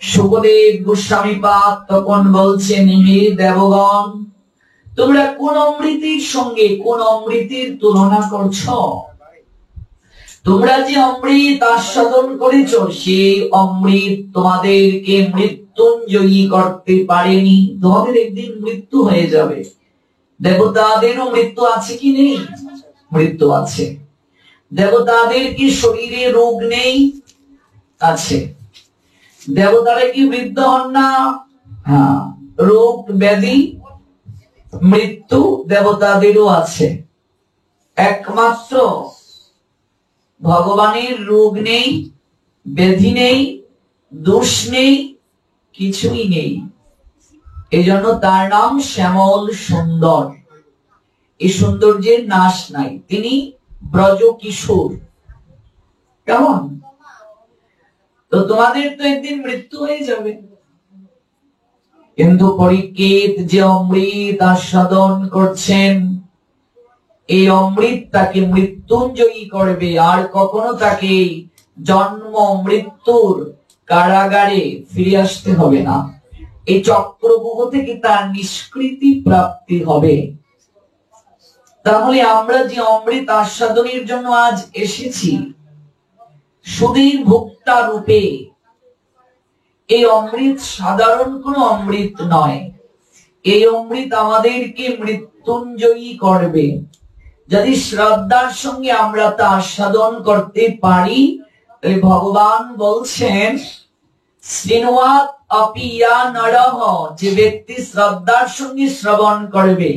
সুখদেব গোস্বামী পাদ তখন বলছেন, হে দেবগণ, তোমরা কোন অমৃতের সঙ্গে কোন অমৃতের তুলনা করছো? তোমরা যে অমৃত আস্বাদন করেছ, সেই অমৃত তোমাদেরকে মৃত্যুঞ্জয়ী করতে পারেনি। তোমাদের একদিন মৃত্যু হয়ে যাবে। দেবতাদেরও মৃত্যু আছে কি নেই? মৃত্যু আছে। দেবতাদের কি শরীরে রোগ নেই? আছে। দেবতারা কি বৃদ্ধ হন না? হ্যাঁ। রোগ ব্যাধি মৃত্যু দেবতাদেরও আছে। একমাত্র ভগবানের রোগ নেই, ব্যাধি নেই, দোষ নেই, কিছুই নেই। এই জন্য তার নাম শ্যামল সুন্দর। এই সৌন্দর্যের নাশ নাই। তিনি ব্রজ কিশোর। কেমন? তো তোমাদের তো একদিন মৃত্যু হয়ে যাবে। কিন্তু পরীক্ষিত যে অমৃত আস্বাদন করছেন, এই অমৃত তাকে মৃত্যুঞ্জয়ী করবে, আর কখনো তাকে জন্ম মৃত্যুর কারাগারে ফিরে আসতে হবে না। এই চক্রব্যূহ থেকে তার নিষ্কৃতি প্রাপ্তি হবে। তাহলে আমরা যে অমৃত আস্বাদনের জন্য আজ এসেছি, সুধীর ভোক্তা রূপে, এই অমৃত সাধারণ কোন অমৃত নয়। এই অমৃত আমাদেরকে মৃত্যুঞ্জয়ী করবে। যদি শ্রদ্ধার সঙ্গে আমরা তা আস্বাদন করতে পারি, তাহলে ভগবান বলছেন, শ্রীনুয়াত অপিয়া নরহ, যে ব্যক্তি শ্রদ্ধার সঙ্গে শ্রবণ করবে,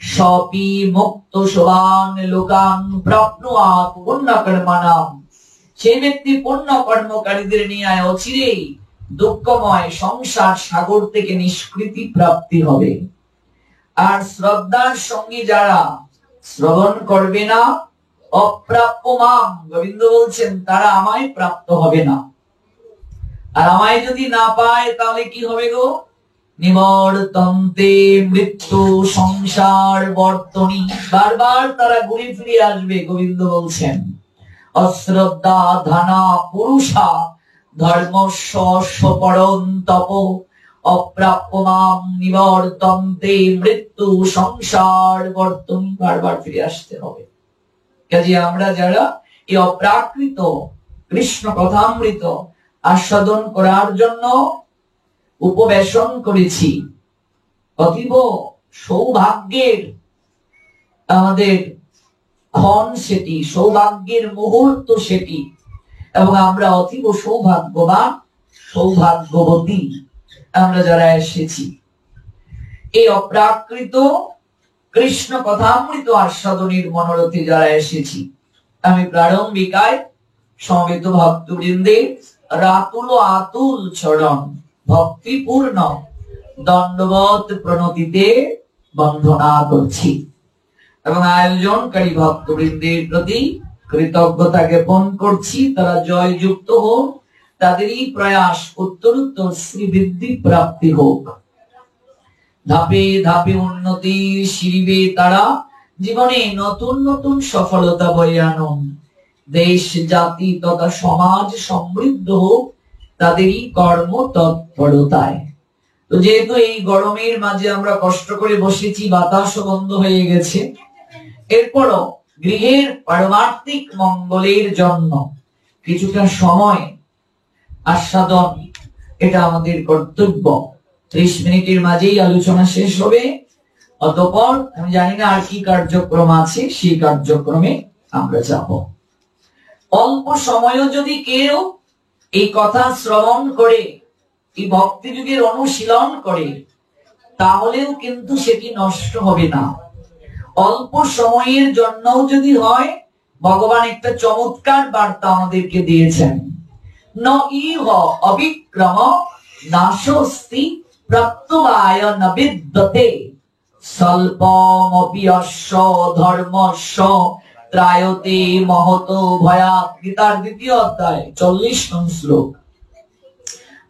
সপি মুক্ত সোবান লোকাং প্রাপ্নুয়াত পুণ্যকর্মণাম, সেই ব্যক্তি পুণ্য কর্মকারীদের নিয়ে অচিরেই দুঃখময় সংসার সাগর থেকে নিষ্কৃতি প্রাপ্তি হবে। আর শ্রদ্ধার সঙ্গে যারা শ্রবণ করবে না, অপ্রাপ্য মাম, গোবিন্দ বলছেন, তারা আমায় প্রাপ্ত হবে না। আর আমায় যদি না পায়, তাহলে কি হবে গো? নিবর্তন্তে মৃত্যু সংসার বর্তনী, বারবার তারা ঘুরে ফিরে আসবে। গোবিন্দ বলছেন, অশ্রদ্ধা ধানা পুরুষা ধর্মস্য পরম তপ অপ্রাপ্য মাম নিবর্তন্তে মৃত্যু সংসার বর্তনী, বারবার ফিরে আসতে হবে। কাজে আমরা যারা এই অপ্রাকৃত কৃষ্ণ কথামৃত আস্বাদন করার জন্য উপবেশন করেছি, অতীব সৌভাগ্যের আমাদের ক্ষণ সেটি, সৌভাগ্যের মুহূর্ত সেটি, এবং আমরা অতীব সৌভাগ্যবান, সৌভাগ্যবতী আমরা যারা এসেছি এই অপ্রাকৃত কৃষ্ণ কথামৃত আস্বাদনের মনোরথে যারা এসেছি। আমি প্রারম্ভিকায় সমবেত ভক্তবৃন্দের রাতুল আতুল চরণ ভক্তিপূর্ণ দণ্ডবত প্রণতিতে বন্দনা করছি, এবং আয়োজনকারী ভক্তবৃন্দের প্রতি কৃতজ্ঞতা জ্ঞাপন করছি। তারা জয়যুক্ত হোক, তাদেরই প্রয়াস উত্তরোত্তর শ্রীবৃদ্ধি প্রাপ্তি হোক। ধাপে ধাপে উন্নতির শিরিবে তারা জীবনে নতুন নতুন সফলতা বয়ে আনুন। দেশ জাতি তথা সমাজ সমৃদ্ধ হোক তাদেরই কর্ম তৎপরতায়। তো যেহেতু এই গরমের মাঝে আমরা কষ্ট করে বসেছি, বাতাসও বন্ধ হয়ে গেছে, এরপরও গৃহের পারমার্থিক মঙ্গলের জন্য কিছুটা সময় আস্বাদন, এটা আমাদের কর্তব্য। 30 মিনিটের মাঝেই আলোচনা শেষ হবে। অতঃপর আমি জানি না আর কি কার্যক্রম আছে, সেই কার্যক্রমে আমরা যাব। অল্প সময়ও যদি কেউ এই কথা শ্রবণ করে, এই ভক্তি যুগের অনুশীলন করে, তাহলেও কিন্তু সেটি নষ্ট হবে না। অল্প সময়ের জন্যও যদি হয়, ভগবান একটা চমৎকার বার্তা আমাদেরকে দিয়েছেন, ন ইহ অবিক্রম নাশস্তি প্রাপ্তবায় ন বিদ্যতে স্বল্পমপি অস্য ধর্মস্য ত্রায়তে মহত ভয়াৎ। গীতার 2য় অধ্যায় 40 নং শ্লোক।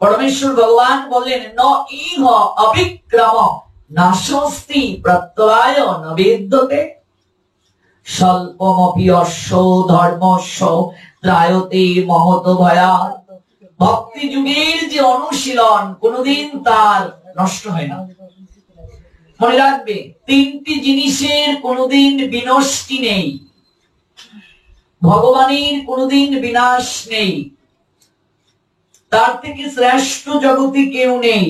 পরমেশ্বর ভগবান বললেন, ন ইহ অবিক্রম নাশস্তি প্রাপ্তবায় ন বিদ্যতে স্বল্পমপি অস্য ধর্মস্য ত্রায়তে মহত ভয়াৎ। ভক্তি যুগের যে অনুশীলন কোনদিন তার নষ্ট হয় না। মনে রাখবে, তিনটি জিনিসের কোনদিন বিনষ্টি নেই, ভগবানের কোনদিন বিনাশ নেই, তার থেকে শ্রেষ্ঠ জগতে কেউ নেই।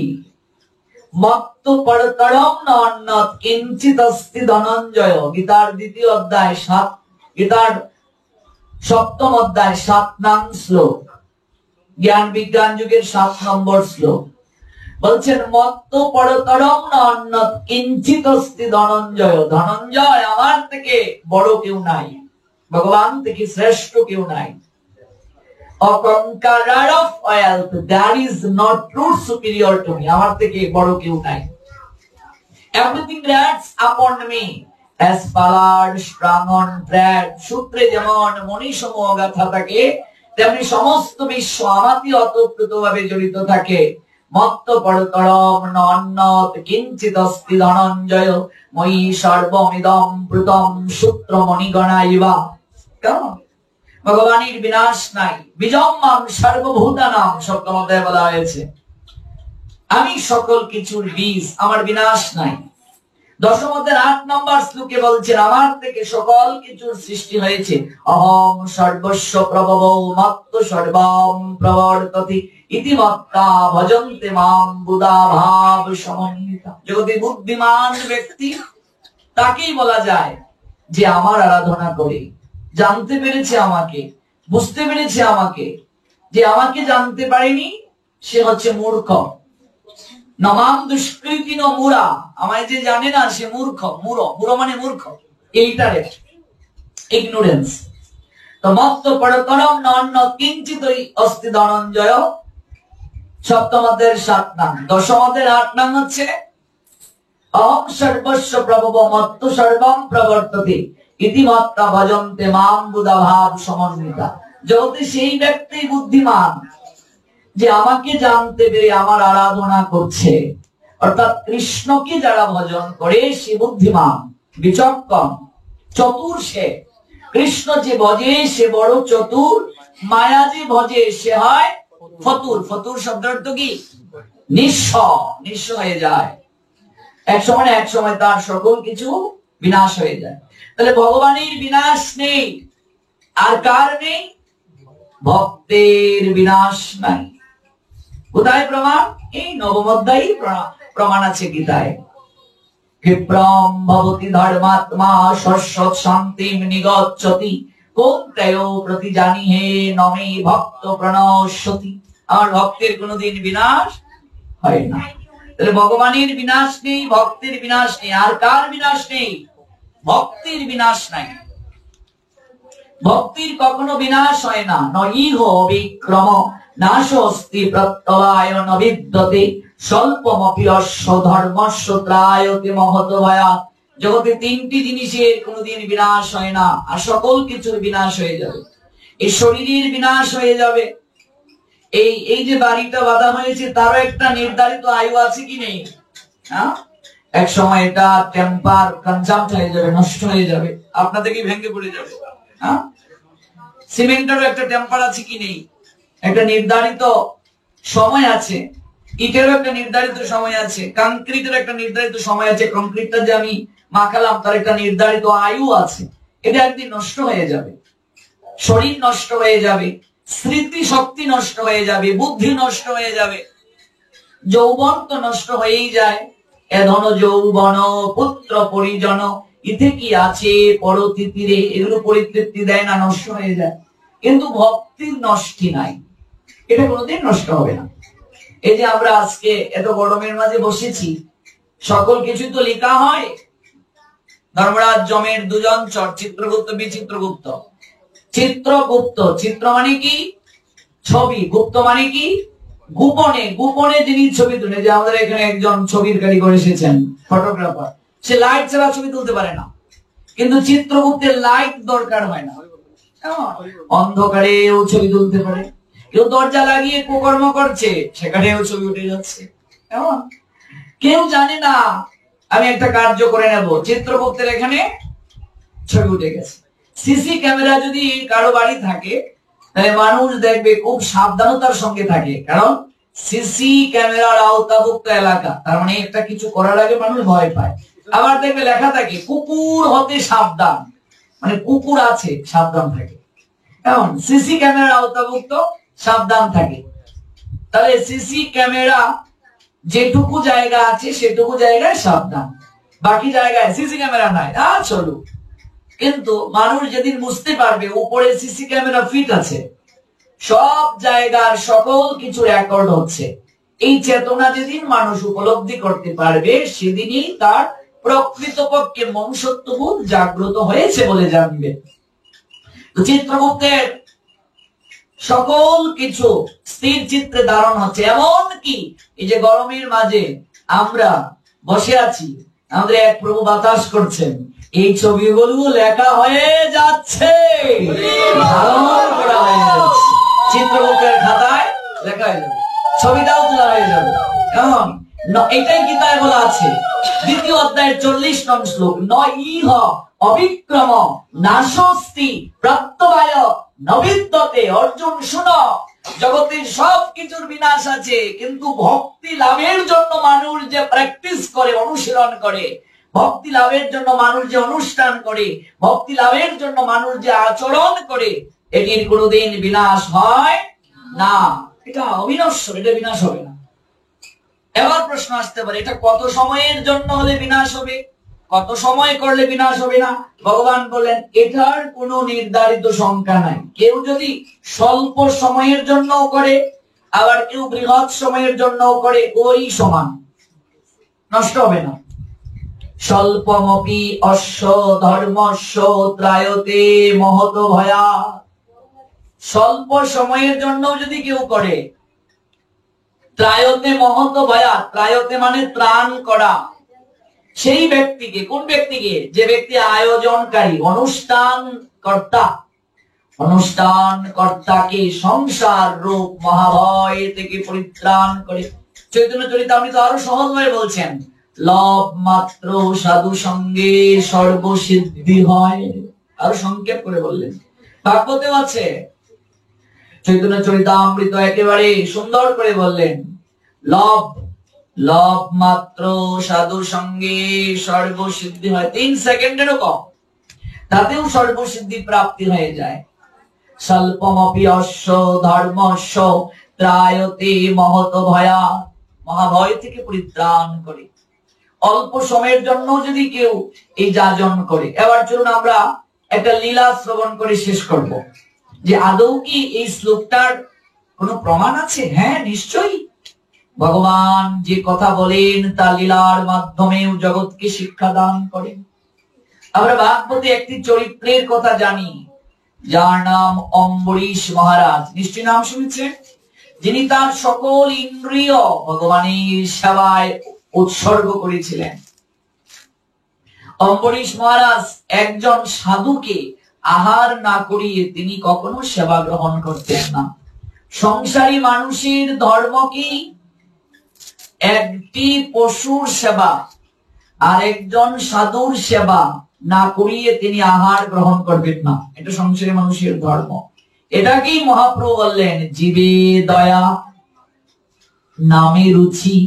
মত্ত পরতরম নন্নত কিঞ্চিত অস্তি ধনঞ্জয়। গীতার দ্বিতীয় অধ্যায় গীতার সপ্তম অধ্যায় 7 নং শ্লোক, জ্ঞান বিজ্ঞান যুগের 7 নম্বর শ্লোক বলছেন, মত্ত পরতরম নন্নত কিঞ্চিত অস্তি ধনঞ্জয়। ধনঞ্জয়, আমার থেকে বড় কেউ নাই, ভগবান থেকে শ্রেষ্ঠ কেউ নাই। A conqueror of wealth, that is not true superior to me. আমার থেকে বড় কেউ নাই। Everything rests upon me as ballad strung on thread. সূত্রে যেমন মণিসমূহ গাথা থাকে, তেমনি সমস্ত বিশ্ব আমাতে অতপ্রতভাবে জড়িত থাকে। মত্ত পরতরম নন্নত কিঞ্চিত অস্তি ধনঞ্জয় ময়ি সর্বমিদম প্রতম সূত্র মণিগণাইবা। কেমন? ভগবানের বিনাশ নাই। বিজম মাম সর্বভূতানাম, সপ্তম অধ্যায়ে বলা হয়েছে আমি সকল কিছুর বীজ, আমার বিনাশ নাই। দশম অধ্যায়ের 8 নম্বর শ্লোকে বলছেন, আমার থেকে সকল কিছুর সৃষ্টি হয়েছে। অহম সর্বস্ব প্রভব মত্ত সর্বম প্রবর্ততি ইতি মত্তা ভজন্তে মাম বুধা ভাব সমন্বিতা। জগতে বুদ্ধিমান ব্যক্তি তাকেই বলা যায় যে আমার আরাধনা করে, জানতে পেরেছে আমাকে, বুঝতে পেরেছে আমাকে। যে আমাকে জানতে পারেনি সে হচ্ছে মূর্খ। নমাম দুষ্কৃতি ন মুরা, আমায় যে জানে না সে মূর্খ। মুরো মানে মূর্খ, এইটারে ইগনোরেন্স। তো মত্ত পরতরম নন্ন কিঞ্চিত অস্তি ধনঞ্জয়, সপ্তম অধ্যায়ের 7 নং। দশম অধ্যায়ের 8 নং হচ্ছে অহম সর্বস্ব প্রভব মত্ত সর্বম প্রবর্ততে ইতিমত্তা ভজন্তে মাম বুধা ভাব সমন্বিতা। যদি সেই ব্যক্তি বুদ্ধিমান যে আমাকে জানতে পেরে আমার আরাধনা করছে, অর্থাৎ কৃষ্ণকে যারা ভজন করে সে বুদ্ধিমান, বিচক্ষণ, চতুর। সে কৃষ্ণ যে ভজে সে বড় চতুর, মায়া যে ভজে সে হয় ফতুর। ফতুর শব্দের অর্থ কি? নিঃস্ব, নিঃস্ব হয়ে যায়। এক সময় তার সকল কিছু বিনাশ হয়ে যায়। তাহলে ভগবানের বিনাশ নেই, আর কার নেই? ভক্তের বিনাশ নাই। কোথায় প্রমাণ? এই নবম অধ্যায়ে প্রমাণ আছে গীতায়। ক্ষিপ্রম ভবতি ধর্মাত্মা শশ্বৎ শান্তিম নিগচ্ছতি কোন্তেয় প্রতি জানি হে নমে ভক্ত প্রণশ্যতি। আমার ভক্তের কোনদিন বিনাশ হয় না। তাহলে ভগবানের বিনাশ নেই, ভক্তের বিনাশ নেই, আর কার বিনাশ নেই? ভক্তির বিনাশ নাই। ভক্তির কখনো বিনাশ হয় না। নইহ বিক্রম নাশস্তি প্রত্যবায় নবিদ্যতে স্বল্পমপি অশ্ব ধর্মস্য ত্রায়তে মহত ভয়া। জগতে তিনটি জিনিসের কোনদিন বিনাশ হয় না, আর সকল কিছুর বিনাশ হয়ে যাবে। এই শরীরের বিনাশ হয়ে যাবে। এই যে বাড়িটা বাঁধা হয়েছে তারও একটা নির্ধারিত আয়ু আছে কি নেই? হ্যাঁ, এক সময় এটা টেম্পার কনজাম্প হয়ে যাবে, নষ্ট হয়ে যাবে, আপনাদের কি ভেঙে পড়ে যাবে। হ্যাঁ, সিমেন্টেরও একটা টেম্পার আছে কি নেই? একটা নির্ধারিত সময় আছে। ইটেরও একটা নির্ধারিত সময় আছে, কংক্রিটের একটা নির্ধারিত সময় আছে। কংক্রিটটা যে আমি মাখালাম তার একটা নির্ধারিত আয়ু আছে। এটা একদিন নষ্ট হয়ে যাবে। শরীর নষ্ট হয়ে যাবে, স্মৃতি শক্তি নষ্ট হয়ে যাবে, বুদ্ধি নষ্ট হয়ে যাবে, যৌবন তো নষ্ট হয়েই যায়। এধন যৌবন পুত্র পরিজন ইতে কি আছে পরতিতীরে, এগুলো পরিতৃপ্তি দেয় না, নষ্ট হয়ে যায়। কিন্তু ভক্তির নষ্টি নাই, এটা কোনোদিন নষ্ট হবে না। এই যে আমরা আজকে এত গরমের মাঝে বসেছি, সকল কিছু তো লেখা হয়। ধর্মরাজ যমের দুজন চর, চিত্রগুপ্ত বিচিত্রগুপ্ত। চিত্রগুপ্ত, চিত্র মানে কি? ছবি, গুপ্ত মানে কি? গোপনে। গোপনে যিনি ছবি তুলে, যে আমাদের এখানে একজন ছবির কারিগর এসেছেন, ফটোগ্রাফার, সে লাইট ছাড়া ছবি তুলতে পারে না। কিন্তু চিত্রগুপ্তের লাইট দরকার হয় না, অন্ধকারেও ছবি তুলতে পারে। কেউ দরজা লাগিয়ে কুকর্ম করছে, সেখানেও ছবি উঠে যাচ্ছে। কেউ জানে না আমি একটা কার্য করে নেব, চিত্রগুপ্তের এখানে ছবি উঠে গেছে। সিসি ক্যামেরা যদি কারো বাড়ি থাকে তাই মানুষ দেখবে খুব সাবধানতার সঙ্গে থাকে, কারণ সিসি ক্যামেরার আওতাভুক্ত এলাকা, তার মানে একটা কিছু করার আগে মানুষ ভয় পায়। আবার দেখবে লেখা থাকে কুকুর হতে সাবধান, মানে কুকুর আছে সাবধান থাকে। এখন সিসি ক্যামেরার আওতাভুক্ত সাবধান থাকে, তাহলে সিসি ক্যামেরা যেটুকু জায়গা আছে সেটুকু জায়গায় সাবধান, বাকি জায়গায় সিসি ক্যামেরা নাই, চলুক। কিন্তু মানুষ যেদিন বুঝতে পারবে উপরে সিসি ক্যামেরা ফিট আছে, সব জায়গার সকল কিছু রেকর্ড হচ্ছে, এই চেতনা যেদিন মানুষ উপলব্ধি করতে পারবে, সেদিনই তার প্রকৃতপক্ষে মনুষ্যত্ববোধ জাগ্রত হয়েছে বলে জানবে। চিত্রগুপ্তের সকল কিছু স্থির চিত্রে ধারণ হচ্ছে, এমন কি এই যে গরমের মাঝে আমরা বসে আছি, আমাদের এক প্রভু বাতাস করছেন, এই ছবিগুলো লেখা হয়ে যাচ্ছে, ধারণ করা হয়ে যাচ্ছে, চিত্রগুপ্তের খাতায় লেখা হয়ে যাবে, ছবিটাও তোলা হয়ে যাবে। কেমন? এটাই গীতায় বলা আছে, দ্বিতীয় অধ্যায়ের 40 নং শ্লোক, ন ইহ অবিক্রম নাশস্তি প্রত্যবায় নবিদ্যতে। অর্জুন শুনো, জগতের সব কিছুর বিনাশ আছে, কিন্তু ভক্তি লাভের জন্য মানুষ যে প্র্যাকটিস করে, অনুশীলন করে, ভক্তি লাভের জন্য মানুষ যে অনুষ্ঠান করে, ভক্তি লাভের জন্য মানুষ যে আচরণ করে, এটির কোনোদিন বিনাশ হয় না। এটা অবিনশ্বর, এটা বিনাশ হবে না। এবার প্রশ্ন আসতে পারে, এটা কত সময়ের জন্য হলে বিনাশ হবে, কত সময় করলে বিনাশ হবে না? ভগবান বলেন এটার কোনো নির্ধারিত সংখ্যা নাই। কেউ যদি স্বল্প সময়ের জন্য করে, আবার কেউ বৃহৎ সময়ের জন্য করে, ওই সমান, নষ্ট হবে না। স্বল্পমপি অশ্ব ধর্মস্য ত্রায়তে মহত ভয়া। স্বল্প সময়ের জন্য যদি কেউ করে, ত্রায়তে মহত ভয়া, ত্রায়তে মানে ত্রাণ করা, সেই ব্যক্তিকে, কোন ব্যক্তিকে? যে ব্যক্তি আয়োজনকারী, অনুষ্ঠান কর্তা, অনুষ্ঠান কর্তাকে সংসার রূপ মহাভয় থেকে পরিত্রাণ করে। চৈতন্য চরিতামৃত আরো সহজভাবে বলছেন, লব মাত্র সাধু সঙ্গে সর্বসিদ্ধি হয়, আরো সংক্ষেপ করে বললেন। ভাগবতেও আছে, চৈতন্য চরিতামৃত একেবারে সুন্দর করে বললেন, লব লব মাত্র সাধু সঙ্গে সর্বসিদ্ধি হয়। 3 সেকেন্ডেরও কম, তাতেও সর্বসিদ্ধি প্রাপ্তি হয়ে যায়। স্বল্পমপি অশ্ব ধর্মস্য ত্রায়তে মহত ভয়া, মহাভয় থেকে পরিত্রাণ করে। অল্প সময়ের জন্য যদি কেউ এই যাজন করে। এবার চলুন আমরা একটা লীলা শ্রবণ করে শেষ করব, যে আদৌ কি এই শ্লোকটার কোনো প্রমাণ আছে? হ্যাঁ, নিশ্চয়ই। ভগবান যে কথা বলেন তা লীলার মাধ্যমেও জগৎকে শিক্ষা দান করেন। আমরা ভাগবতে একটি চরিত্রের কথা জানি, যার নাম অম্বরীশ মহারাজ। নিশ্চয় নাম শুনেছেন, যিনি তার সকল ইন্দ্রিয় ভগবানের সেবায় উৎসর্গ করেছিলেন। অম্বরীশ মহারাজ একজন সাধুকে আহার না করিয়ে তিনি কখনো সেবা গ্রহণ করতেন না। সংসারী মানুষের ধর্ম কি? একটি পশুর সেবা আর একজন সাধুর সেবা না করিয়ে তিনি আহার গ্রহণ করবেন না, এটা সংসারী মানুষের ধর্ম। এটাকেই মহাপ্রভু বললেন, জীবে দয়া নামে রুচি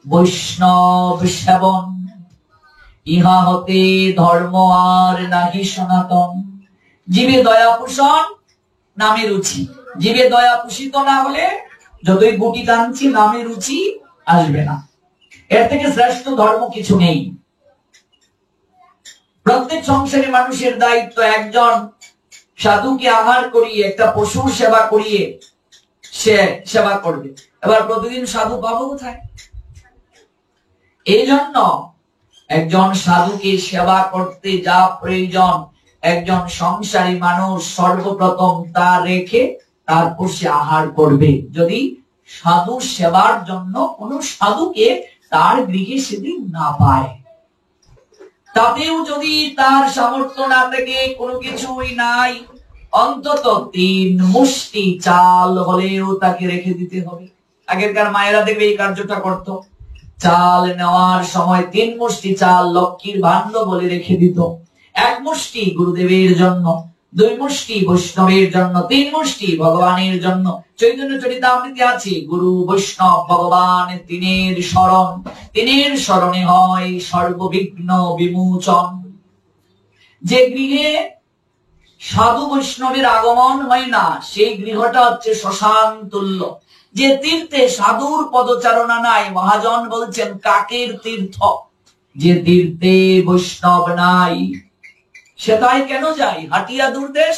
বৈষ্ণব সেবন, ইহা হতে ধর্ম আর নাহি সনাতন। জীবে দয়া পোষণ, নামে রুচি। জীবে দয়া পোষিত না হলে যতই গুটি টানছি, নামে রুচি আসবে না। এর থেকে শ্রেষ্ঠ ধর্ম কিছু নেই। প্রত্যেক সংসারী মানুষের দায়িত্ব একজন সাধুকে আহার করিয়ে, একটা পশুর সেবা করিয়ে সে সেবা করবে। এবার প্রতিদিন সাধু পাবো কোথায়? এই জন্য একজন সাধুকে সেবা করতে যা প্রয়োজন, একজন সংসারী মানুষ সর্বপ্রথম তা রেখে তারপর সে আহার করবে। যদি সাধু সেবার জন্য কোন সাধুকে তার গৃহে সেদিন না পায়, তাতেও যদি তার সামর্থ্য না থাকে, কোনো কিছুই নাই, অন্তত 3 মুষ্টি চাল হলেও তাকে রেখে দিতে হবে। আগেরকার মায়েরা দেখবে এই কার্যটা করত, চাল নেওয়ার সময় 3 মুষ্টি চাল লক্ষ্মীর ভাণ্ড বলে রেখে দিত। 1 মুষ্টি গুরুদেবের জন্য, দুই মুষ্টি বৈষ্ণবের জন্য, তিন মুষ্টি ভগবানের জন্য। চৈতন্য চরিতামৃতে আছে, গুরু বৈষ্ণব ভগবান তিনের শরণ, তিনের শরণে হয় সর্ববিঘ্ন বিমোচন। যে গৃহে সাধু বৈষ্ণবের আগমন হয় না, সেই গৃহটা হচ্ছে শ্মশান তুল্য। যে তীর্থে সাধুর পদচারণা নাই, মহাজন বলছেন কাকের তীর্থ। যে তীর্থে বৈষ্ণব নাই, সেটাই কেন যাই? হাটিয়া দূরদেশ,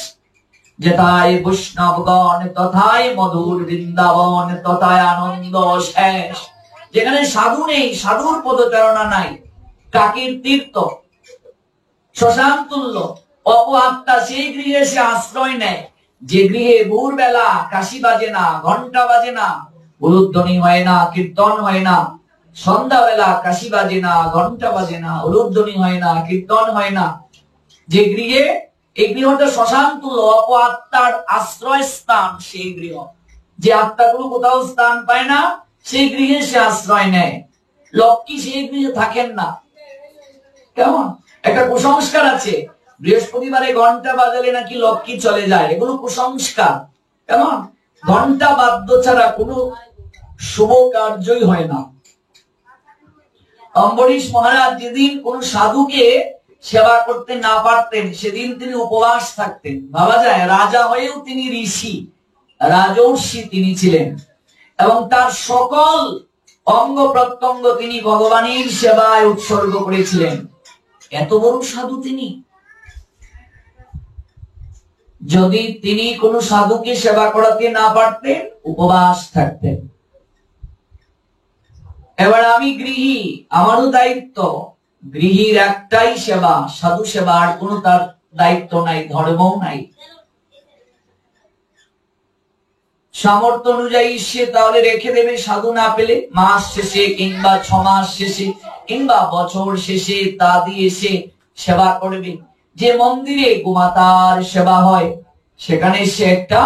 যেথায় বৈষ্ণবগণ তথায় মধুর বৃন্দাবন, তথায় আনন্দ শেষ। যেখানে সাধু নেই, সাধুর পদচারণা নাই, কাকের তীর্থ, শ্মশান তুল্য। অপ আত্মা সেই গৃহে সে আশ্রয় নেয়, যে গৃহে ভোরবেলা কাশি বাজে না, ঘন্টা বাজে না, উলুধ্বনি হয় না, কীর্তন হয় না। সন্ধ্যাবেলা কাশি বাজে না, ঘন্টা বাজে না, উলুধ্বনি হয় না, কীর্তন হয় না। যে গৃহে, এই গৃহটা শ্মশান তুল্য, অপ আত্মার আশ্রয় স্থান সেই গৃহ। যে আত্মাগুলো কোথাও স্থান পায় না, সেই গৃহে সে আশ্রয় নেয়। লক্ষ্মী সেই গৃহে থাকেন না। কেমন একটা কুসংস্কার আছে, বৃহস্পতিবারে ঘন্টা বাজালে নাকি লক্ষ্মী চলে যায়, এগুলো কুসংস্কার। কেমন ঘন্টা বাদ্য ছাড়া কোনো শুভ কার্যই হয় না। অম্বরীশ মহারাজ যেদিন কোন সাধুকে সেবা করতে না পারতেন, সেদিন তিনি উপবাস থাকতেন। ভাবা যায়, রাজা হয়েও তিনি ঋষি, রাজর্ষি তিনি ছিলেন, এবং তার সকল অঙ্গ প্রত্যঙ্গ তিনি ভগবানের সেবায় উৎসর্গ করেছিলেন। এত বড় সাধু তিনি। যদি তিনি কোন সাধুকে সেবা করাতে না পারতেন, উপবাস থাকতেন। এবার আমি গৃহী, আমারও দায়িত্ব। গৃহীর একটাই সেবা, সাধু সেবা, আর কোনো তার দায়িত্ব নাই, ধর্মও নাই। সামর্থ্য অনুযায়ী সে তাহলে রেখে দেবে, সাধু না পেলে মাস শেষে কিংবা 6 মাস শেষে কিংবা বছর শেষে তা দিয়ে সে সেবা করবে। যে মন্দিরে গোমাতার সেবা হয়, সেখানে সে একটা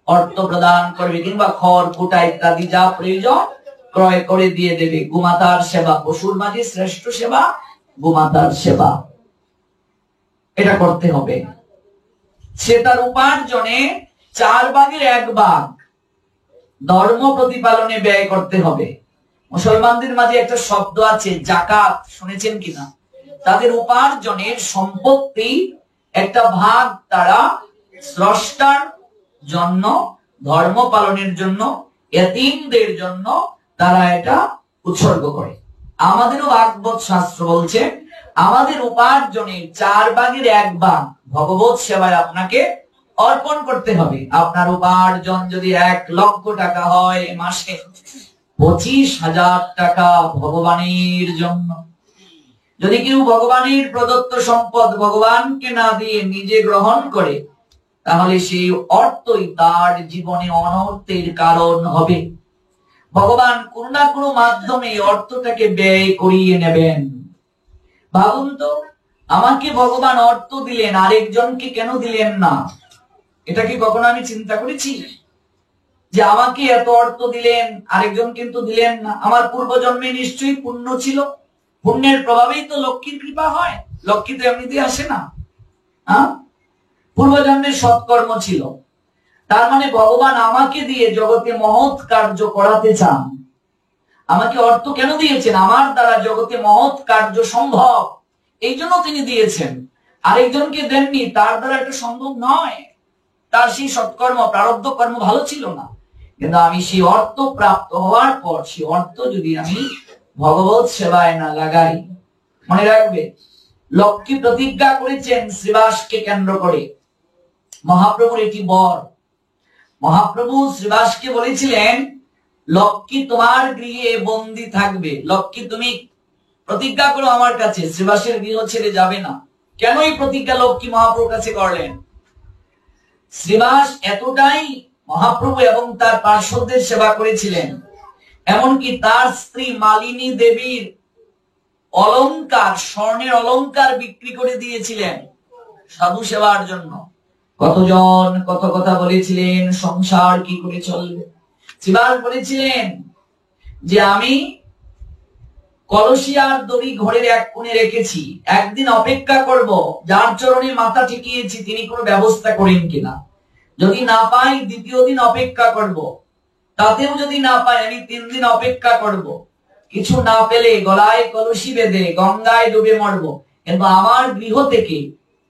অর্থ প্রদান করবে, কিংবা খড় কুটা ইত্যাদি যা প্রয়োজন ক্রয় করে দিয়ে দেবে। গোমাতার সেবা, পশুর মাঝে শ্রেষ্ঠ সেবা গোমাতার সেবা, এটা করতে হবে। সে তার উপার্জনে 4 ভাগের 1 ভাগ ধর্ম প্রতিপালনে ব্যয় করতে হবে। মুসলমানদের মাঝে একটা শব্দ আছে যাকাত, শুনেছেন কিনা? তাদের উপার্জনের সম্পত্তি একটা ভাগ তারা স্রষ্টার জন্য, ধর্ম পালনের জন্য, এতিমদের জন্য তারা এটা উৎসর্গ করে। আমাদেরও ভাগবত শাস্ত্র বলছে আমাদের উপার্জনের 4 ভাগের 1 ভাগ ভগবত সেবায় আপনাকে অর্পণ করতে হবে। আপনার উপার্জন যদি 1 লক্ষ টাকা হয়, মাসে 25,000 টাকা ভগবানের জন্য। যদি কেউ ভগবানের প্রদত্ত সম্পদ ভগবানকে না দিয়ে নিজে গ্রহণ করে, তাহলে সেই অর্থই তার জীবনে অনর্থের কারণ হবে। ভগবান কোনো না কোনো মাধ্যমে অর্থটাকে ব্যয় করিয়ে নেবেন। ভাবুন তো, আমাকে ভগবান অর্থ দিলেন, আরেকজনকে কেন দিলেন না? এটা কি কখনো আমি চিন্তা করেছি যে আমাকে এত অর্থ দিলেন, আরেকজন কিন্তু দিলেন না? আমার পূর্বজন্মে নিশ্চয়ই পুণ্য ছিল, পুণ্যের প্রভাবেই তো লক্ষ্মীর কৃপা হয়। লক্ষ্মী তো এমনিতে আসে না, পূর্বজন্মের সৎকর্ম ছিল। তার মানে ভগবান আমাকে দিয়ে জগতে মহৎ কার্য করাতে চান। আমাকে অর্থ কেন দিয়েছেন? আমার দ্বারা জগতে মহৎ কার্য সম্ভব, এই জন্য তিনি দিয়েছেন। আরেকজনকে দেননি, তার দ্বারা এটা সম্ভব নয়। তার সেই সৎকর্ম, প্রারব্ধ কর্ম ভালো ছিল না। কিন্তু আমি সেই অর্থ প্রাপ্ত হওয়ার পর, সেই অর্থ যদি আমি ভগবত সেবায় না লাগাই, মনে রাখবে লক্ষ্মী প্রতিজ্ঞা করেছেন শ্রীবাসকে কেন্দ্র করে। মহাপ্রভুর এটি বর। মহাপ্রভু শ্রীবাসকে বলেছিলেন, লক্ষ্মী তোমার গৃহে বন্দী থাকবে। লক্ষ্মী তুমি প্রতিজ্ঞা করো আমার কাছে, শ্রীবাসের গৃহ ছেড়ে যাবে না। কেন এই প্রতিজ্ঞা লক্ষ্মী মহাপ্রভুর কাছে করলেন? শ্রীবাস এতটাই মহাপ্রভু এবং তার পার্শ্বদের সেবা করেছিলেন, এমনকি তার স্ত্রী মালিনী দেবীর অলংকার, স্বর্ণের অলংকার বিক্রি করে দিয়েছিলেন সাধু সেবার জন্য। কতজন কত কথা বলেছিলেন, সংসার কি করে চলবে। শ্রীবাস বলেছিলেন যে আমি কলসি আর দড়ি ঘরের এক কোণে রেখেছি, একদিন অপেক্ষা করব যার চরণে মাথা ঠেকিয়েছি তিনি কোনো ব্যবস্থা করেন কিনা। যদি না পাই দ্বিতীয় দিন অপেক্ষা করব, তাতেও যদি না পাই আমি 3 দিন অপেক্ষা করব। কিছু না পেলে গলায় কলসি বেঁধে গঙ্গায় ডুবে মরব, কিন্তু আমার গৃহ থেকে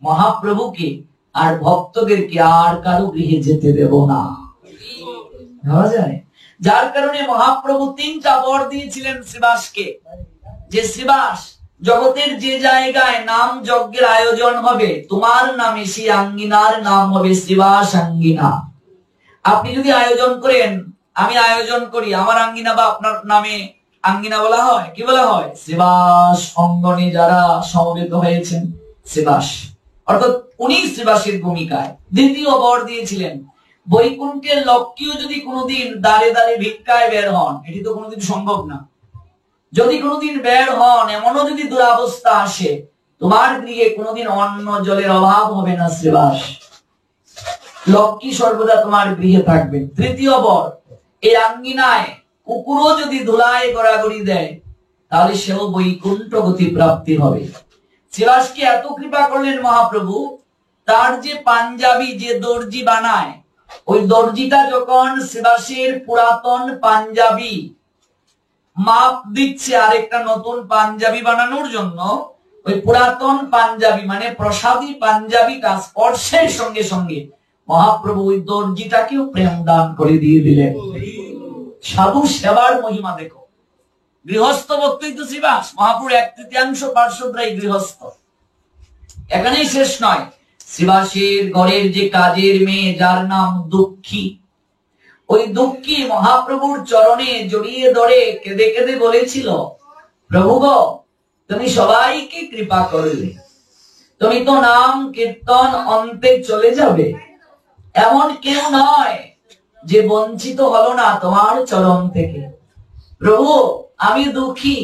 মহাপ্রভুকে আর ভক্তদেরকে আর কারো গৃহে যেতে দেব না। ভাবা যায়? যার কারণে মহাপ্রভু 3টা বর দিয়েছিলেন শ্রীবাসকে, যে শ্রীবাস জগতের যে জায়গায় নাম যজ্ঞের আয়োজন হবে তোমার নামে সেই আঙ্গিনার নাম হবে শ্রীবাস আঙ্গিনা। আপনি যদি আয়োজন করেন, আমি আয়োজন করি, আমার আঙ্গিনা বা আপনার নামে আঙ্গিনা বলা হয়, কি বলা হয়? শ্রীবাস অঙ্গনে যারা সমবেত হয়েছেন শ্রীবাস, অর্থাৎ উনি শ্রীবাসের ভূমিকায়। দ্বিতীয় বর দিয়েছিলেন বৈকুণ্ঠের লক্ষ্মীও যদি কোনোদিন দাঁড়ে দাঁড়ে ভিক্ষায় বের হন, এটি তো কোনোদিন সম্ভব না, যদি কোনোদিন বের হন এমনও যদি দুরাবস্থা আসে, তোমার গৃহে কোনোদিন অন্ন জলের অভাব হবে না শ্রীবাস, লক্ষ্মী সর্বদা তোমার গৃহে থাকবে। তৃতীয় বর, এই আঙ্গিনায় কুকুরও যদি ধুলায় গড়াগড়ি দেয় তাহলে সেও বৈকুণ্ঠ গতি প্রাপ্তি হবে। শ্রীবাসকে এত কৃপা করলেন মহাপ্রভু, তার যে পাঞ্জাবি, যে দর্জি বানায়, ওই দর্জিটা যখন শ্রীবাসের পুরাতন পাঞ্জাবি মাপ দিচ্ছে আরেকটা নতুন পাঞ্জাবি বানানোর জন্য, ওই পুরাতন পাঞ্জাবি মানে প্রসাদী পাঞ্জাবিটা স্পর্শের সঙ্গে সঙ্গে মহাপ্রভু ওই দর্জিটাকেও প্রেম দান করে দিয়ে দিলেন। সাধু সেবার মহিমা দেখো। গৃহস্থ ভক্তই তো শ্রীবাস, মহাপ্রভুর 1/3 পার্শ্বদ্রায়ী গৃহস্থ। এখানেই শেষ নয়, শ্রীবাসের ঘরের যে কাজের মেয়ে যার নাম দুঃখী, ওই দুঃখী মহাপ্রভুর চরণে জড়িয়ে ধরে কেঁদে কেঁদে বলেছিল, প্রভু গো তুমি সবাইকে কৃপা করলে, তুমি তো নাম কীর্তন অন্তে চলে যাবে, এমন কেউ নয় যে বঞ্চিত হলো না তোমার চরণ থেকে। প্রভু আমি দুঃখী,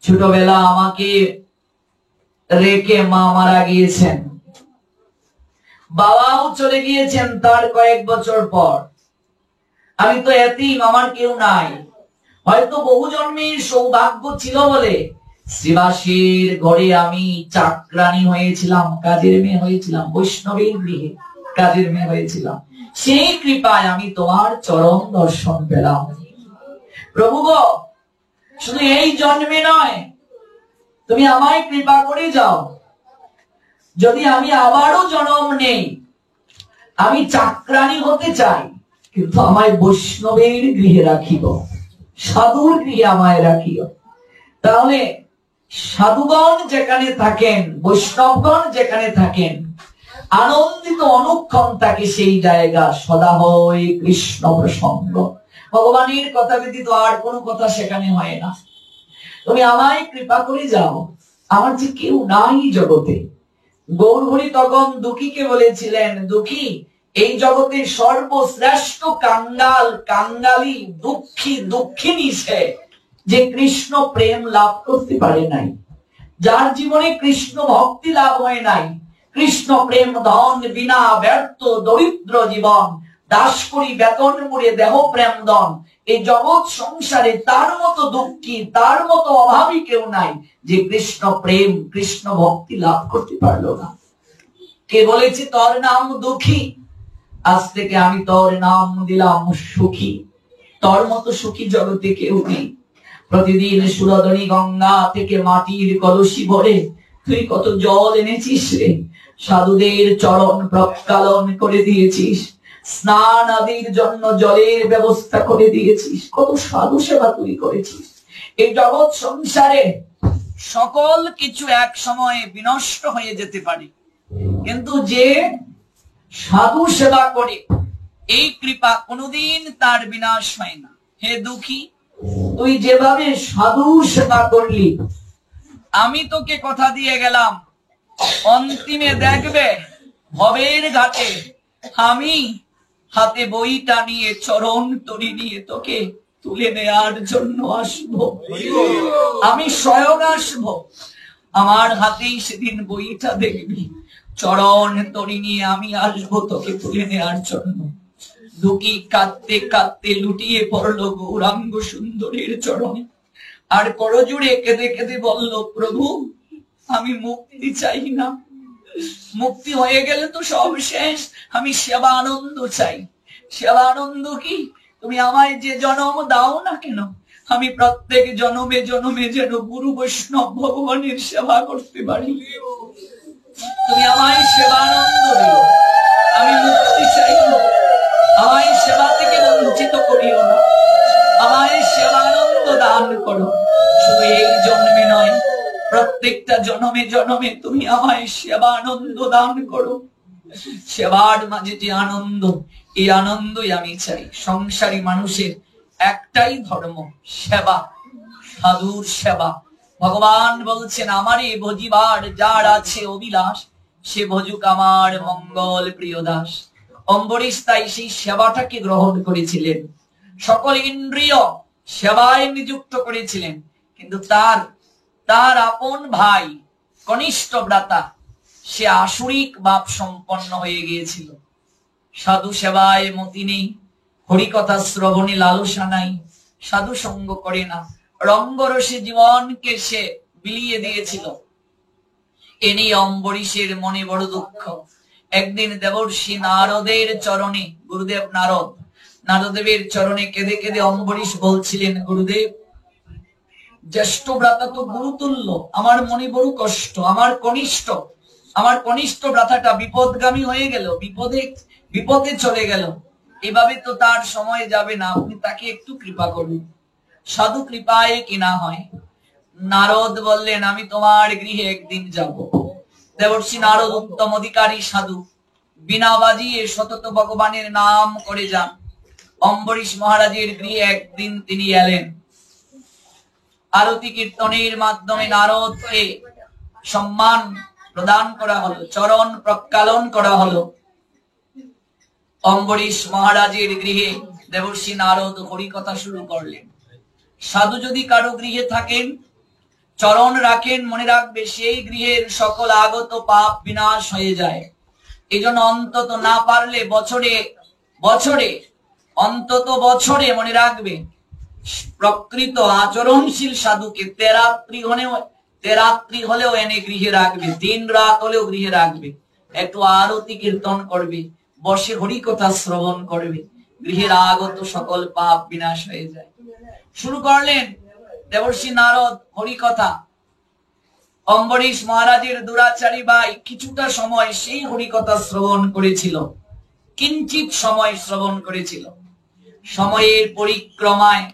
ছোটবেলা আমাকে রেখে মা মারা গিয়েছেন, বাবাও চলে গিয়েছেন তার কয়েক বছর পর, আমি তো এতিম, আমার কেউ নাই। হয়তো বহু জন্মের সৌভাগ্য ছিল বলে শ্রীবাসের ঘরে আমি চাকরানী হয়েছিলাম, কাজের মেয়ে হয়েছিলাম, বৈষ্ণবের গৃহে কাজের মেয়ে হয়েছিলাম, সেই কৃপায় আমি তোমার চরণ দর্শন পেলাম। প্রভু গো শুধু এই জন্মে নয়, তুমি আমায় কৃপা করে যাও, যদি আমি আবারও জন্ম নেই, আমি চাকরানী হতে চাই, কিন্তু আমায় বৈষ্ণবের গৃহে রাখিব, সাধুর গৃহে আমায় রাখিও। তাহলে সাধুগণ যেখানে থাকেন, বৈষ্ণবগণ যেখানে থাকেন, আনন্দিত অনুক্ষণ থাকে সেই জায়গা, সদা হয় কৃষ্ণ প্রসঙ্গ, ভগবানের কথা ব্যতীত আর কোনো কথা সেখানে হয় না। তুমি আমায় কৃপা করে যাও, আমার যে কেউ নাই জগতে। গৌরহরি তখন দুঃখীকে বলেছিলেন, দুঃখী এই জগতের সর্বশ্রেষ্ঠ কাঙ্গাল, কাঙ্গালি, দুঃখী, দুঃখিনী সে, যে কৃষ্ণ প্রেম লাভ করতে পারে নাই, যার জীবনে কৃষ্ণ ভক্তি লাভ হয় নাই, কৃষ্ণ প্রেম ধন বিনা ব্যর্থ দরিদ্র জীবন, দাস করি বেতন মুড়ে দেহ প্রেম দন, এই জগৎ সংসারে তার মতো দুঃখী, তার মতো অভাবী কেউ নাই, যে কৃষ্ণ প্রেম, কৃষ্ণ ভক্তি লাভ করতে পারলো না। কে বলেছে তোর নাম দুঃখী? আজ থেকে আমি তোর নাম দিলাম সুখী। তোর মতো সুখী জগতে কেউ নেই। প্রতিদিন সুরধনী গঙ্গা থেকে মাটির কলসি ভরে তুই কত জল এনেছিস রে, সাধুদের চরণ প্রক্ষালন করে দিয়েছিস, স্নান আদির জন্য জলের ব্যবস্থা করে দিয়েছিস, কত সাধু সেবা তুই করেছিস। এই জগৎ সংসারে সকল কিছু এক সময়ে বিনষ্ট হয়ে যেতে পারে, কিন্তু যে সাধু সেবা করে এই কৃপা কোনোদিন তার বিনাশ হয় না। হে দুঃখী, তুই যেভাবে সাধু সেবা করলি, আমি তোকে কথা দিয়ে গেলাম অন্তিমে দেখবে ভবের ঘাটে আমি হাতে বইটা নিয়ে, চরণ তরি নিয়ে তোকে তুলে নেয়ার জন্য আসবো। আমি স্বয়ং আসবো, আমার হাতেই সেদিন বইটা দেখবি, চরণ তরি নিয়ে আমি আসবো তোকে তুলে নেয়ার জন্য। দুঃখী কাঁদতে কাঁদতে লুটিয়ে পড়লো গৌরাঙ্গ সুন্দরীর চরণে, আর করজুড়ে কেঁদে কেঁদে বলল, প্রভু আমি মুক্তি চাই না, মুক্তি হয়ে গেলে তো সব শেষ, আমি সেবা আনন্দ চাই। সেবা আনন্দ কি? তুমি আমায় যে জন্ম দাও না কেন, আমি প্রত্যেক জন্মে জন্মে যেন গুরু বৈষ্ণব ভগবানের সেবা করতে পারি। তুমি আমায় সেবা আনন্দ দিও, আমি মুক্তি চাই না, আমায় সেবা থেকে বঞ্চিত করিও না, আমায় সেবা আনন্দ দান করো। শুধু এই জন্মে নয়, প্রত্যেকটা জন্মে জন্মে তুমি আমায় সেবা আনন্দ দান করো। সেবার মাঝে যে আনন্দ, এই আনন্দই আমি চাই। সংসারী মানুষের একটাই ধর্ম, সেবা, সাধুর সেবা। ভগবান বলছেন, আমারই ভজিবার যার আছে অভিলাষ, সে ভজুক আমার মঙ্গল প্রিয় দাস। অম্বরীশ তাই সেই সেবাটাকে গ্রহণ করেছিলেন, সকল ইন্দ্রিয় সেবায় নিযুক্ত করেছিলেন। কিন্তু তার আপন ভাই কনিষ্ঠ ভ্রাতা সে আসুরিক ভাব সম্পন্ন হয়ে গিয়েছিল। সাধু সেবায় মতি নেই, হরিকথা শ্রবণে লালসা নাই, সাধু সঙ্গ করে না, রঙ্গরসে জীবনকে সে বিলিয়ে দিয়েছিল। এ নিয়ে অম্বরীশের মনে বড় দুঃখ। একদিন দেবর্ষি নারদের চরণে, গুরুদেব নারদেবের চরণে কেঁদে কেঁদে অম্বরীশ বলছিলেন, গুরুদেব জ্যেষ্ঠ ভ্রাতা তো গুরুতুল্য, আমার মনে বড় কষ্ট, আমার কনিষ্ঠ ভ্রাতাটা বিপদগামী হয়ে গেল, বিপদে চলে গেল, এভাবে তো তার সময় যাবে না, আপনি তাকে একটু কৃপা করুন। সাধু কৃপায় কিনা হয়। নারদ বললেন, আমি তোমার গৃহে একদিন যাব। দেবর্ষি নারদ উত্তম অধিকারী সাধু, বিনা বাজিয়ে সতত ভগবানের নাম করে যান। অম্বরীশ মহারাজের গৃহে একদিন তিনি এলেন। আরতি কীর্তনের মাধ্যমে নারদকে সম্মান প্রদান করা হলো, চরণ প্রক্ষালন করা হলো। অম্বরীশ মহারাজের গৃহে দেবর্ষি নারদ হরিকথা শুরু করলেন। সাধু যদি কারো গৃহে থাকেন, চরণ রাখেন, মনে রাখবে সেই গৃহের সকল আগত পাপ বিনাশ হয়ে যায়। এই জন্য অন্তত না পারলে বছরে মনে রাখবে, প্রকৃত আচরণশীল সাধুকে তেরাত্রি হলেও এনে গৃহে রাখবে, দিন রাত হলেও গৃহে রাখবে। একটু আরতি কীর্তন করবে, বসে হরিকথা শ্রবণ করবে, গৃহের আগত সকল পাপ বিনাশ হয়ে যায়। শুরু করলেন দেবর্ষি নারদ হরিকথা। অম্বরীশ মহারাজের দুরাচারী ভাই কিছুটা সময় সেই হরিকথা শ্রবণ করেছিল, কিঞ্চিত সময় শ্রবণ করেছিল। সময়ের পরিক্রমায়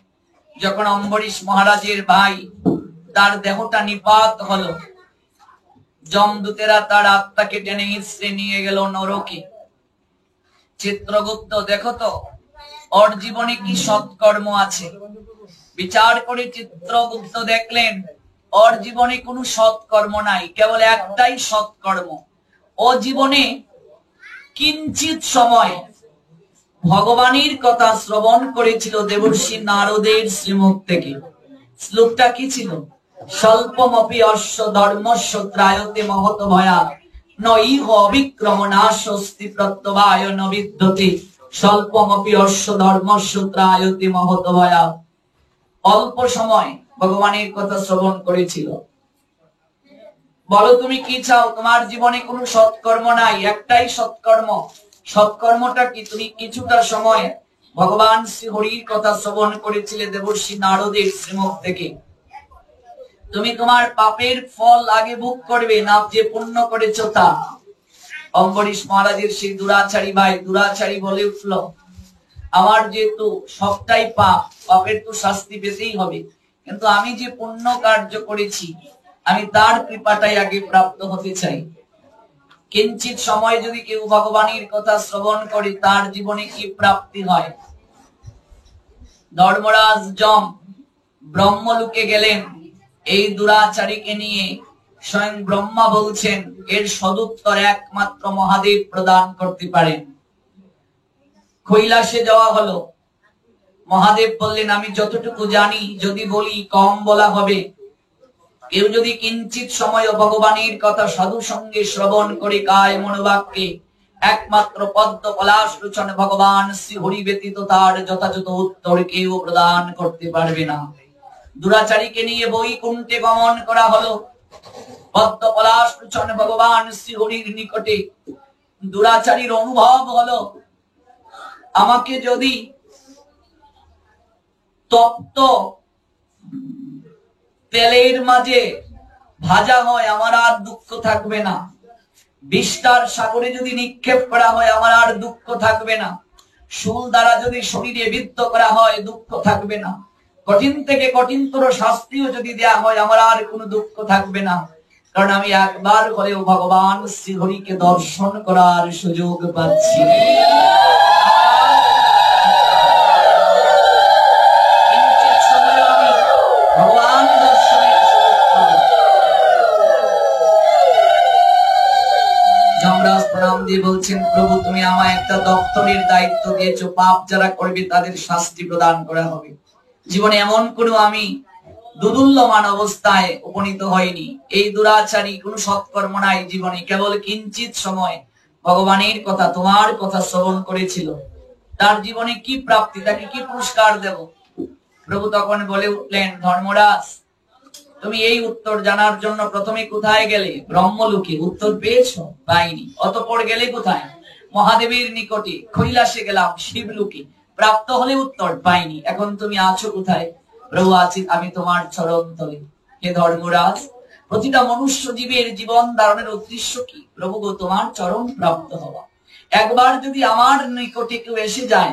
যখন অম্বরীশ মহারাজের ভাই তার দেহটা নিপাত হলো, যমদূতেরা তার আত্মাকে টেনে হিঁচড়ে নিয়ে গেল নরকে। চিত্রগুপ্ত, দেখো তো ওর জীবনে কি সৎকর্ম আছে। বিচার করে চিত্রগুপ্ত দেখলেন ওর জীবনে কোনো সৎকর্ম নাই, কেবল একটাই সৎকর্ম। ও জীবনে কিঞ্চিত সময় ভগবানের কথা শ্রবণ করেছিল দেবর্ষি নারদের শ্রীমুখ থেকে। শ্লোকটা কি ছিল? স্বল্পমপি অশ্ব ধর্মস্য ত্রায়তে মহত ভয়া নইহ অবিক্রম নাশস্তি প্রত্যবায় ন বিদ্যতে। স্বল্পমপি অশ্ব ধর্মস্য ত্রায়তে মহত ভয়া। অল্প সময় ভগবানের কথা শ্রবণ করেছিল। বলো তুমি কি চাও? তোমার জীবনে কোনো সৎকর্ম নাই, একটাই সৎকর্ম। সৎকর্মটা কি? তুমি কিছুটা সময় ভগবান শ্রী হরির কথা শ্রবণ করেছিলে দেবর্ষি নারদের শ্রীমুখ থেকে। তুমি তোমার পাপের ফল আগে ভোগ করবে, না যে পুণ্য করেছ তা। অম্বরীশ মহারাজের সেই দুরাচারী বলে উঠল, আমার যেহেতু সবটাই পাপের তো শাস্তি পেতেই হবে, কিন্তু আমি যে পুণ্য কার্য করেছি আমি তার কৃপাটাই আগে প্রাপ্ত হতে চাই। কিঞ্চিত সময় যদি কেউ ভগবানের কথা শ্রবণ করে তার জীবনে কি প্রাপ্তি হয়? ধর্মরাজ যম ব্রহ্মলোকে গেলেন এই দুরাচারীকে নিয়ে। স্বয়ং ব্রহ্মা বলছেন এর সদুত্তর একমাত্র মহাদেব প্রদান করতে পারেন। কৈলাসে যাওয়া হলো। মহাদেব বললেন, আমি যতটুকু জানি যদি বলি কম বলা হবে। কেউ যদি কিঞ্চিত সময় ভগবানের কথা সাধু সঙ্গে শ্রবণ করে কায় মনোবাক্যে একমাত্র পদ্ম পলাশ লোচন ভগবান শ্রী হরি ব্যতীত তার যথাযথ উত্তর কেউ প্রদান করতে পারবে না। দুরাচারীকে নিয়ে বৈকুণ্ঠে গমন করা হলো। পদ্ম পলাশ লোচন ভগবান শ্রীহরির নিকটে দুরাচারীর অনুভব হলো, আমাকে যদি তপ্ত তেলের মাঝে ভাজা হয় আমার আর দুঃখ থাকবে না, বিষ্ঠার সাগরে যদি নিক্ষেপ করা হয় আমার আর দুঃখ থাকবে না, শুল দ্বারা যদি শরীরে বিদ্ধ করা হয় দুঃখ থাকবে না, কঠিন থেকে কঠিনতর শাস্তিও যদি দেয়া হয় আমার আর কোনো দুঃখ থাকবে না, কারণ আমি একবার হলেও ভগবান শ্রীহরিকে দর্শন করার সুযোগ পাচ্ছি। ভগবান দর্শনের সুযোগ পাব। যমরাজ প্রণাম দিয়ে বলছেন, প্রভু তুমি আমায় একটা দপ্তরের দায়িত্ব দিয়েছো, পাপ যারা করবে তাদের শাস্তি প্রদান করা হবে। জীবনে এমন কোনো আমি দুদুল্যমান অবস্থায় উপনীত হয়নি, এই দুরাচারী কোন সৎকর্ম নাই জীবনে, কেবল কিঞ্চিত সময় ভগবানের কথা তোমার কথা শ্রবণ করেছিল, তার জীবনে কি প্রাপ্তি, তাকে কি পুরস্কার দেব? প্রভু তখন বলে উঠলেন, ধর্মরাজ তুমি এই উত্তর জানার জন্য প্রথমে কোথায় গেলে? ব্রহ্মলোকে। উত্তর পেয়েছো? পাইনি। অতঃপর গেলে কোথায়? মহাদেবের নিকটে। কৈলাসে গেলাম, শিবলোকে। প্রাপ্ত হলে উত্তর পাইনি। এখন তুমি আছো কোথায়? প্রভু আছি আমি তোমার চরণ তলে। হে ধর্মরাজ, প্রতিটা মনুষ্য জীবের জীবন ধারণের উদ্দেশ্য কি? প্রভু গো তোমার চরণ প্রাপ্ত হওয়া। একবার যদি আমার নিকটে কেউ এসে যায়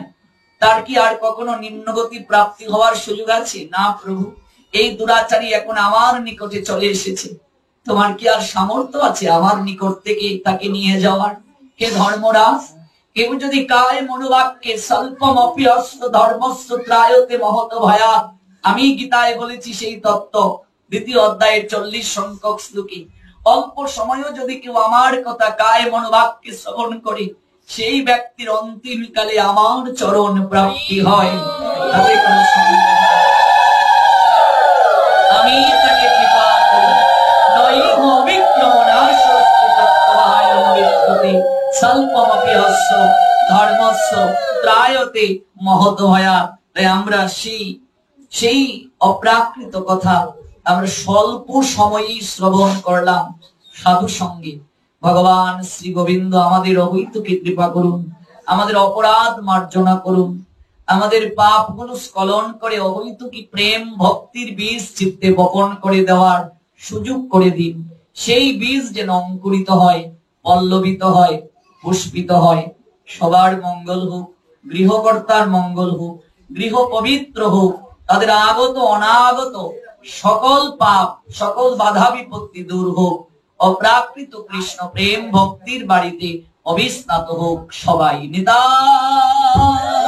তার কি আর কখনো নিম্নগতি প্রাপ্তি হওয়ার সুযোগ আছে? না প্রভু, এই দুরাচারী এখন আমার নিকটে চলে এসেছে, তোমার কি আর সামর্থ্য আছে আমার নিকট থেকে তাকে নিয়ে যাওয়ার? হে ধর্মরাজ, কেউ যদি কায় মনোবাক্যে স্বল্পমপি অস্ত ধর্মস্য ত্রায়তে মহত ভয়া, আমি গীতায় বলেছি সেই তত্ত্ব, 2য় অধ্যায়ের 40 সংখ্যক শ্লোকে, অল্প সময়ও যদি কেউ আমার কথা কায় মনোবাক্যে শ্রবণ করে সেই ব্যক্তির অন্তিম কালে আমার চরণ প্রাপ্তি হয়। তাতে কোনো সন্দেহ নেই। আমি তাকে কৃপা করি। নৈহ বিক্রমণাশস্তি তত্ত্বায়ং বিদ্যতে স্বল্পমপি অস্য ধর্মস্য ত্রায়তে মহত ভয়া। তাই আমরা সেই অপ্রাকৃত কথা আমরা স্বল্প সময়েই শ্রবণ করলাম সাধু সঙ্গে। ভগবান শ্রী গোবিন্দ আমাদের অহৈতুকে কৃপা করুন, আমাদের অপরাধ মার্জনা করুন, আমাদের পাপগুলো স্খলন করে অহৈতুকি প্রেম ভক্তির বীজ চিত্তে বপন করে দেওয়ার সুযোগ করে দিন। সেই বীজ যেন অঙ্কুরিত হয়, পল্লবিত হয়, পুষ্পিত হয়। সবার মঙ্গল হোক, গৃহকর্তার মঙ্গল হোক, গৃহ পবিত্র হোক, তাদের আগত অনাগত সকল পাপ সকল বাধা বিপত্তি দূর হোক, অপ্রাকৃত কৃষ্ণ প্রেম ভক্তির বাড়িতে অবিস্নাত হোক সবাই। নিতাই